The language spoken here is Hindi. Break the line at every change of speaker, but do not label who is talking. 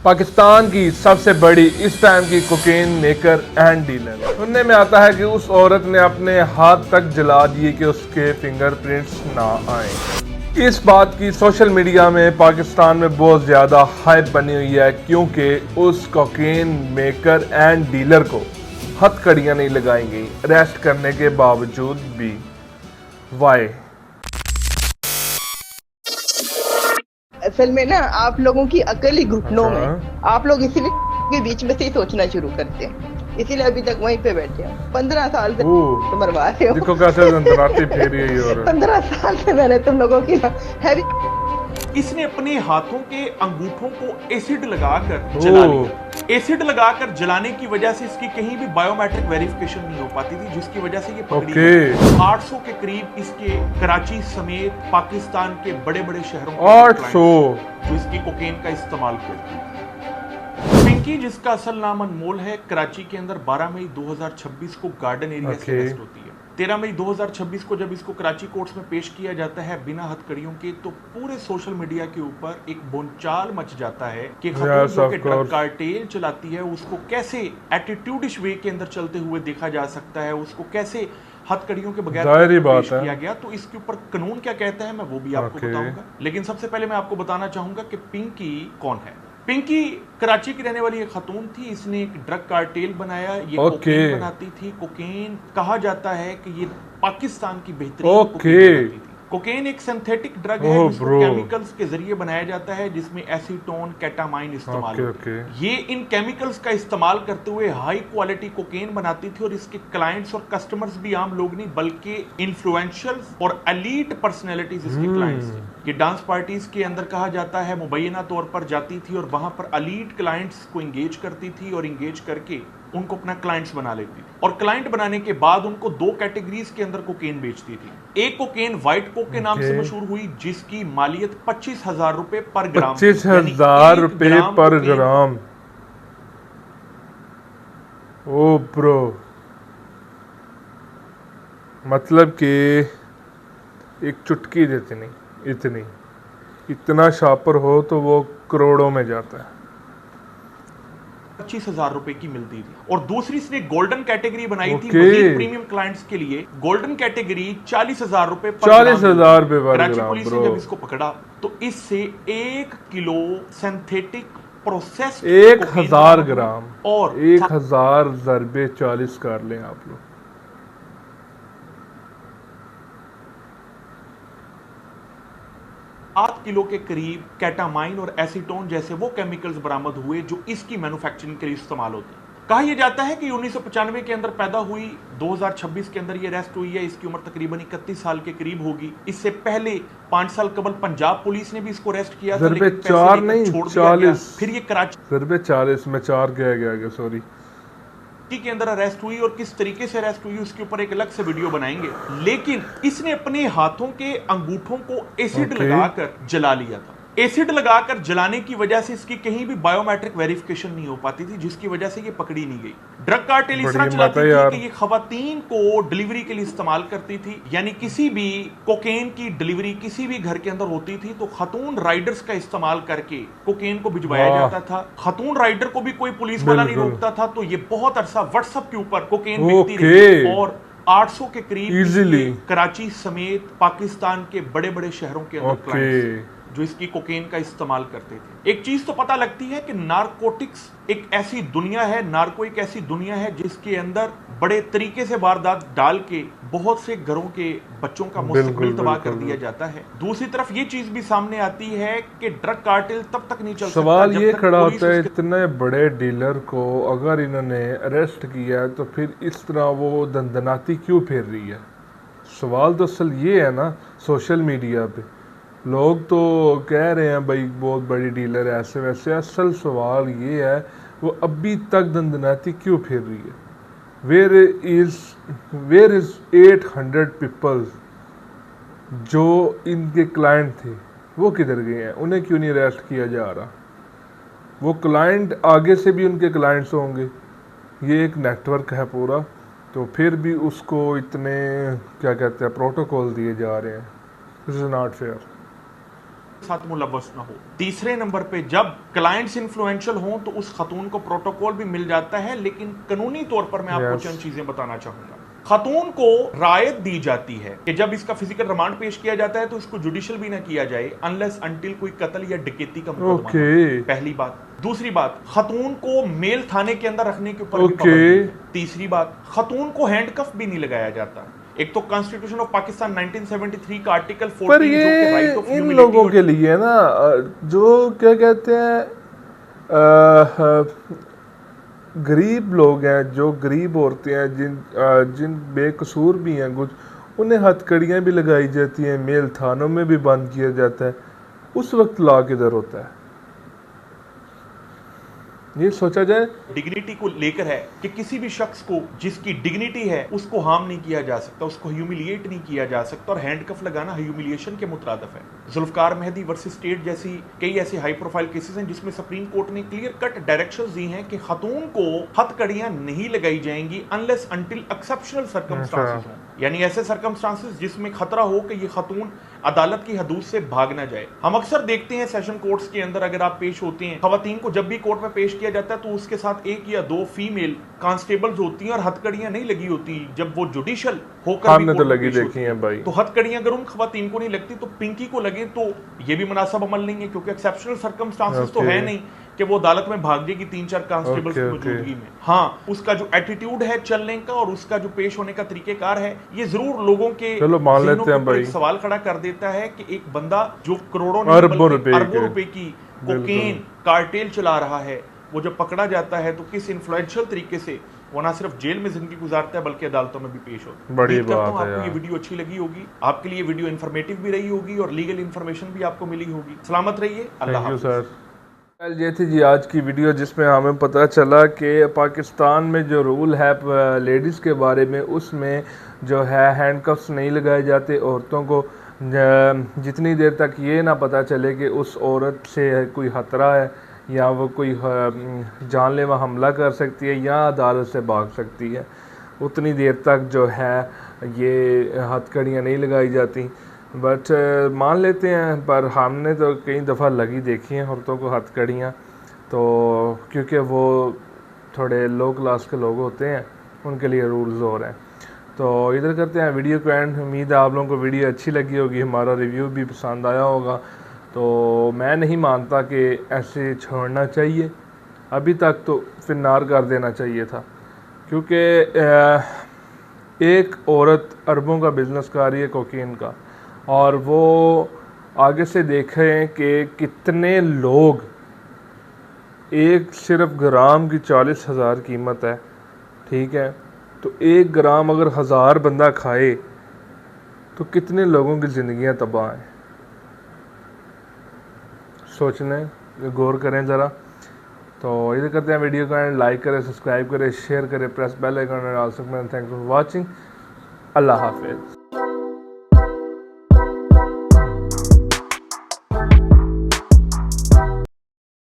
पाकिस्तान की सबसे बड़ी इस टाइम की कोकेन मेकर एंड डीलर। सुनने में आता है कि उस औरत ने अपने हाथ तक जला दिए कि उसके फिंगरप्रिंट्स ना आए। इस बात की सोशल मीडिया में पाकिस्तान में बहुत ज़्यादा हाइप बनी हुई है क्योंकि उस कोकेन मेकर एंड डीलर को हथकड़ियाँ नहीं लगाई गई अरेस्ट करने के बावजूद भी। वाई?
असल में ना आप लोगों की अकल ही घुटनों में,
हाँ।
आप लोग इसीलिए के बीच में से ही सोचना शुरू करते हैं, इसीलिए अभी तक वहीं पे बैठे हैं। 15 साल से
ओह,
मरवा रहे हो।
देखो कैसे दंदनाती फेरी है ये औरत।
15 साल से मैंने तुम लोगों की हैवी।
इसने अपने हाथों के अंगूठों को एसिड लगाकर जला लिया। एसिड लगाकर जलाने की वजह से इसकी कहीं भी बायोमेट्रिक वेरिफिकेशन नहीं हो पाती थी, जिसकी वजह से ये पकड़ी गई। 800 के करीब इसके कराची समेत पाकिस्तान के बड़े बड़े शहरों के
800
जो इसकी कोकेन का इस्तेमाल करते हैं। पिंकी, जिसका असल नाम अनमोल है, कराची के अंदर 12 मई 2026 को गार्डन एरिया से अरेस्ट होती है। 13 मई 2026 को जब इसको कराची कोर्ट्स में पेश किया जाता है बिना हथकड़ियों के, तो पूरे सोशल मीडिया के ऊपर एक बोलचाल मच जाता है कि खातून जो कि ड्रग कार्टेल चलाती है उसको कैसे एटीट्यूडिश वे के अंदर चलते हुए देखा जा सकता है, उसको कैसे हथकड़ियों के बगैर पेश किया गया। तो इसके ऊपर कानून क्या कहता है मैं वो भी आपको बताऊंगा, लेकिन सबसे पहले मैं आपको बताना चाहूंगा कि पिंकी कौन है। पिंकी कराची की रहने वाली एक खातून थी। इसने एक ड्रग कार्टेल बनाया। ये कोकेन बनाती थी। कोकेन कहा जाता है कि ये पाकिस्तान की बेहतरीन कोकेन बनाती थी। कोकेन एक सिंथेटिक ड्रग है जिसको केमिकल्स के जरिए बनाया जाता है, जिसमें एसीटोन, केटामाइन इस्तेमाल होते हैं। ये इन केमिकल्स का इस्तेमाल करते हुए हाई क्वालिटी कोकेन बनाती थी और इसके क्लाइंट्स और कस्टमर्स भी आम लोग नहीं बल्कि इन्फ्लुएंशियल और एलीट पर्सनैलिटीज इसके क्लाइंट्स थे। ये डांस पार्टीज के अंदर कहा जाता है मुबैना तौर पर जाती थी और वहां पर एलीट क्लाइंट्स को एंगेज करती थी और एंगेज करके उनको अपना क्लाइंट्स बना लेती थी। और क्लाइंट बनाने के बाद उनको 2 कैटेगरीज के अंदर कोकेन बेचती थी। एक कोकेन व्हाइट कोक के नाम से मशहूर हुई, जिसकी मालियत 25,000 रुपए पर ग्राम।
25,000 रुपए पर ग्राम। ओ ब्रो, मतलब कि एक चुटकी देती नहीं, इतना शापर हो तो वो करोड़ों में जाता है।
25,000 रुपए की मिलती थी। और दूसरी इसने गोल्डन कैटेगरी बनाई थी मजीद प्रीमियम क्लाइंट्स के लिए। गोल्डन कैटेगरी 40,000 रुपए पर
40,000 रुपए पर
कराची
ग्राम।
पुलिस ने जब इसको पकड़ा तो इससे 1 किलो सिंथेटिक प्रोसेस
1,000 ग्राम
और
1,000 ज़रबे 40 कर लें आप लोग।
8 किलो के करीब केटामाइन और एसीटोन जैसे वो केमिकल्स बरामद हुए जो इसकी मैन्युफैक्चरिंग के लिए इस्तेमाल होते हैं। कहा यह जाता है कि 1995 के अंदर पैदा हुई, 2026 के अंदर ये अरेस्ट हुई है। इसकी उम्र तकरीबन 31 साल के करीब होगी। इससे पहले 5 साल कबल पंजाब पुलिस ने भी इसको अरेस्ट किया था, लेकिन
4 नहीं 40।
फिर ये कराची
40 में 4 गया सॉरी
के अंदर अरेस्ट हुई। और किस तरीके से अरेस्ट हुई उसके ऊपर एक अलग से वीडियो बनाएंगे। लेकिन इसने अपने हाथों के अंगूठों को एसिड लगाकर जला लिया था। एसिड लगाकर जलाने की वजह से इसकी कहीं भी बायोमेट्रिक वेरिफिकेशन नहीं हो पाती थी, जिसकी वजह से ये पकड़ी नहीं गई। ड्रग कार्टेल इस तरह चलाती थी कि ये खवातीन को डिलीवरी के लिए इस्तेमाल करती थी। यानी किसी भी कोकेन की डिलीवरी किसी भी घर के अंदर होती थी तो खातून राइडर्स का इस्तेमाल करके कोकेन को भिजवाया जाता था। खातून राइडर को भी कोई पुलिस वाला नहीं रोकता था, तो ये बहुत अरसा व्हाट्सएप के ऊपर कोकेन बिकती रही और 800 के करीब कराची समेत पाकिस्तान के बड़े बड़े शहरों के अंदर क्लाइंट्स जो इसकी कोकेन का इस्तेमाल करते थे। एक चीज तो पता लगती है कि नारकोटिक्स एक ऐसी दुनिया है, नार्को एक ऐसी दुनिया है जिसके अंदर बड़े तरीके से वारदात डाल के बहुत से घरों के बच्चों का मुस्तकबिल तबाह कर दिया जाता है। दूसरी तरफ ये चीज भी सामने आती है कि ड्रग कार्टेल तब तक नहीं चल सकता।
सवाल ये खड़ा होता है, इतने बड़े डीलर को अगर इन्होंने अरेस्ट किया है तो फिर इस तरह वो दंदनाती क्यों फेर रही है? सवाल तो असल ये है ना, सोशल मीडिया पे लोग तो कह रहे हैं भाई बहुत बड़ी डीलर है ऐसे वैसे। असल सवाल ये है वो अभी तक दंदनाती क्यों फेर रही है? वेयर इज 800 पीपल्स जो इनके क्लाइंट थे, वो किधर गए हैं? उन्हें क्यों नहीं अरेस्ट किया जा रहा? वो क्लाइंट आगे से भी उनके क्लाइंट्स होंगे, ये एक नेटवर्क है पूरा, तो फिर भी उसको इतने क्या कहते हैं प्रोटोकॉल दिए जा रहे हैं। This is not fair.
साथ मुलव्वस ना हो। तीसरे नंबर पे जब क्लाइंट्स इन्फ्लुएंशियल हों तो उस खातून को प्रोटोकॉल भी मिल जाता है, लेकिन कानूनी तौर पर मैं आपको
Yes.
चंद चीजें बताना चाहूंगा। खातून को रायत दी जाती है कि जब इसका फिजिकल रिमांड पेश किया जाता है तो इसको जुडिशियल भी ना किया जाए अनलेस अनटिल कोई कत्ल या डकैती का मुकदमा
Okay.
हो। पहली बात। दूसरी बात, खातून को मेल थाने के अंदर रखने के ऊपर भी
Okay.
पाबंदी है। तीसरी बात, खातून को हैंडकफ भी नहीं लगाया जाता। एक तो कॉन्स्टिट्यूशन ऑफ पाकिस्तान 1973 का आर्टिकल 14
पर
जो कि राइट ऑफ
ये इन
ह्यूमिलिटी
लोगों के लिए ना जो क्या कहते हैं गरीब लोग हैं, जो गरीब औरतें हैं, जिन बेकसूर भी हैं कुछ, उन्हें हथकड़ियाँ भी लगाई जाती हैं, मेल थानों में भी बंद किया जाता है। उस वक्त लॉ किधर होता है? ये सोचा जाए।
डिग्निटी को लेकर है कि किसी भी शख्स को जिसकी डिग्निटी है उसको हार्म नहीं किया जा सकता, उसको ह्यूमिलिएट नहीं किया जा सकता, और हैंडकफ लगाना ह्यूमिलिएशन के मुतरादिफ है। जुल्फकार मेहदी वर्सेस स्टेट जैसी कई ऐसे हाई प्रोफाइल केसेस हैं जिसमें सुप्रीम कोर्ट ने क्लियर कट डायरेक्शंस दी हैं कि खातून को हथकड़ियां नहीं लगाई जाएंगी अनलेस अनटिल एक्सेप्शनल सर्कमस्टांसेस हों, यानी ऐसे सर्कमस्टांसेस जिसमें खतरा हो कि ये खातून अदालत की हदूद से भाग ना जाए। हम अक्सर देखते हैं सेशन कोर्ट्स के अंदर अगर आप पेश होते हैं, खवातीन को जब भी कोर्ट में पेश किया जाता है तो उसके साथ एक या दो फीमेल कांस्टेबल्स होती हैं और हथकड़ियां नहीं लगी होती जब वो जुडिशियल होकर भी
हमने तो
कोर्ट में
लगी
पेश
देखी
होती
हैं भाई।
तो हथकड़ियां अगर उन खवातीन को नहीं लगती तो पिंकी को लगे तो ये भी मुनासिब अमल नहीं है, क्योंकि एक्सेप्शनल सर्कमस्टांसेस तो है नहीं कि वो अदालत में भाग जाएगी 3-4 कांस्टेबल्स की मौजूदगी में। हाँ, उसका जो एटीट्यूड है चलने का और उसका जो पेश होने का तरीकेकार है, ये जरूर लोगों के
चलो मान लेते हैं भाई।
एक सवाल खड़ा कर देता है कि एक बंदा जो करोड़ों
अरबों
अरबों रुपए की कोकेन कार्टेल चला रहा है, वो जब पकड़ा जाता है तो किस इन्फ्लुएंशियल तरीके से वो ना सिर्फ जेल में जिंदगी गुजारता है बल्कि अदालतों में भी पेश होता है।
बड़ी
उम्मीद करता हूं
बात है
आपको ये
यार।
वीडियो अच्छी लगी होगी, आपके लिए वीडियो इन्फॉर्मेटिव भी रही होगी और लीगल इन्फॉर्मेशन भी आपको मिली होगी। सलामत रहिए, अल्लाह
थैंक यू
हाफ़िज़।
सर। ये थी जी आज की वीडियो, जिसमें हमें पता चला कि पाकिस्तान में जो रूल है लेडीज़ के बारे में, उसमें जो है हैंडकफ्स नहीं लगाए जाते औरतों को जितनी देर तक ये ना पता चले कि उस औरत से कोई खतरा है या वो कोई जानलेवा हमला कर सकती है या अदालत से भाग सकती है, उतनी देर तक जो है ये हथकड़ियाँ नहीं लगाई जाती। बट मान लेते हैं, पर हमने तो कई दफ़ा लगी देखी हैं औरतों को हथकड़ियाँ, तो क्योंकि वो थोड़े लो क्लास के लोग होते हैं, उनके लिए रूल्स हो रहे हैं। तो इधर करते हैं वीडियो को एंड। उम्मीद है आप लोगों को वीडियो अच्छी लगी होगी, हमारा रिव्यू भी पसंद आया होगा। तो मैं नहीं मानता कि ऐसे छोड़ना चाहिए, अभी तक तो फिनार कर देना चाहिए था, क्योंकि एक औरत अरबों का बिज़नेस कर रही है कोकीन का, और वो आगे से देखें कि कितने लोग, एक सिर्फ ग्राम की 40,000 कीमत है, ठीक है, तो 1 ग्राम अगर 1000 बंदा खाए तो कितने लोगों की ज़िंदगियां तबाह हैं। सोचने गौर करें ज़रा। तो इधर करते हैं वीडियो को एंड, लाइक करें, सब्सक्राइब करें, शेयर करें, प्रेस बेल आइकन और ऑल। Thanks for watching. अल्लाह हाफिज़।